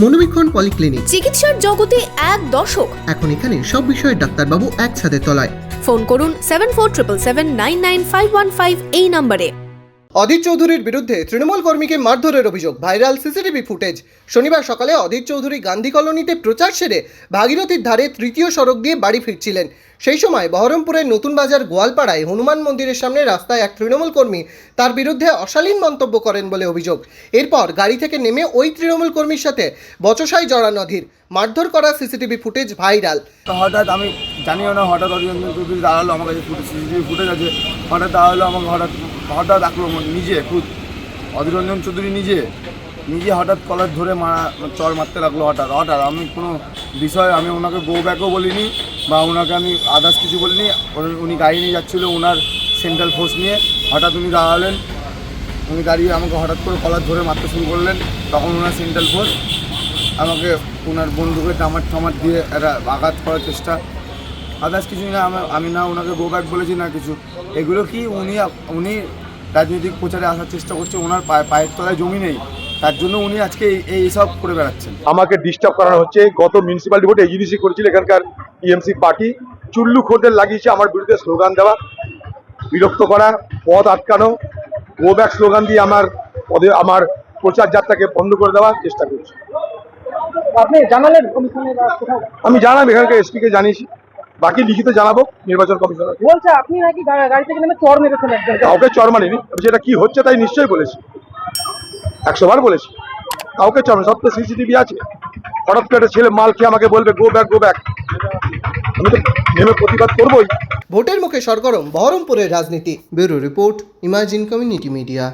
মনোবীক্ষণ polyclinic, চিকিৎসার জগতে এক দশক। এখন এখানে সব বিষয়ে ডাক্তারবাবু একসাথে তলায়। ফোন করুন 7477799515 এই নম্বরে। অধীর চৌধুরীর বিরুদ্ধে তৃণমূল কর্মীকে মারধরের অভিযোগ, ভাইরাল সিসিটিভি ফুটেজ। শনিবার সকালে অধীর চৌধুরী গান্ধী কলোনিতে প্রচার সেরে ভাগীরথীর ধারে তৃতীয় সড়ক দিয়ে বাড়ি ফিরছিলেন। সেই সময় বহরমপুরের নতুন বাজার গোয়ালপাড়ায় হনুমান মন্দিরের সামনে রাস্তায় এক তৃণমূল কর্মী তার বিরুদ্ধে অশালীন মন্তব্য করেন বলে অভিযোগ। এরপর গাড়ি থেকে নেমে ওই তৃণমূল কর্মীর সাথে বচসায় জড়ান অধীর। মারধর করা সিসিটিভি ফুটেজ ভাইরাল। হঠাৎ আমি জানিও না, হঠাৎ অরিন্দম চৌধুরী দাঁড়ালো, আমার কাছে সিসিটিভি ফুটেজ আছে। হঠাৎ দাঁড়ালো আমাকে, হঠাৎ আক্রমণ, নিজে খুদ অধীররঞ্জন চৌধুরী নিজে হঠাৎ কলার ধরে চর মারতে লাগলো। হঠাৎ আমি কোনো বিষয়, আমি ওনাকে গো ব্যাকও বলিনি বা ওনাকে আমি আদার্স কিছু বলিনি। উনি গাড়ি নিয়ে যাচ্ছিলো ওনার সেন্ট্রাল ফোর্স নিয়ে। হঠাৎ উনি দাঁড়ালেন, উনি দাঁড়িয়ে আমাকে হঠাৎ করে কলার ধরে মারতে শুরু করলেন। তখন ওনার সেন্ট্রাল ফোর্স আমাকে ওনার বন্দুকে টামার দিয়ে একটা আঘাত করার চেষ্টা, আদার্স কিছুই না। আমি না ওনাকে গো ব্যাক বলেছি না কিছু। এগুলো কি উনি রাজনৈতিক প্রচারে আসার চেষ্টা করছে, ওনার পায়ের তলায় জমি নেই, তার জন্য উনি আজকে এইসব করে বেড়াচ্ছেন। আমাকে ডিস্টার্ব করানো হচ্ছে। গত মিউনিসিপ্যালিটি ভোটে এজিডিসি করেছিল এখানকার টিএমসি পার্টি, চুল্লু খোরদের লাগিয়েছে আমার বিরুদ্ধে স্লোগান দেওয়া, বিরক্ত করা, পথ আটকানো, গো ব্যাক স্লোগান দিয়ে আমার প্রচার যাত্রাকে বন্ধ করে দেওয়ার চেষ্টা করছে। আপনি জানালেন কমিশনে? আমি জানাবো, এখানকার এসপিকে জানিয়েছি, বাকি লিখিত জানাবো নির্বাচন কমিশনার। বলছে আপনি নাকি গাড়ি থেকে নেমে চর মেরেছেন একজন। কাউকে চর মারিনি, যেটা কি হচ্ছে তাই নিশ্চয়ই বলেছি, 100 বার বলেছি। কাউকে চর, সব তো সিসিটিভি আছে। হঠাৎ করে একটা ছেলে মাল খেয়ে আমাকে বলবে গো ব্যাক, আমি তো নেমে প্রতিবাদ করবোই। ভোটের মুখে সরগরম বহরমপুরের রাজনীতি। Bureau report, imagine community media.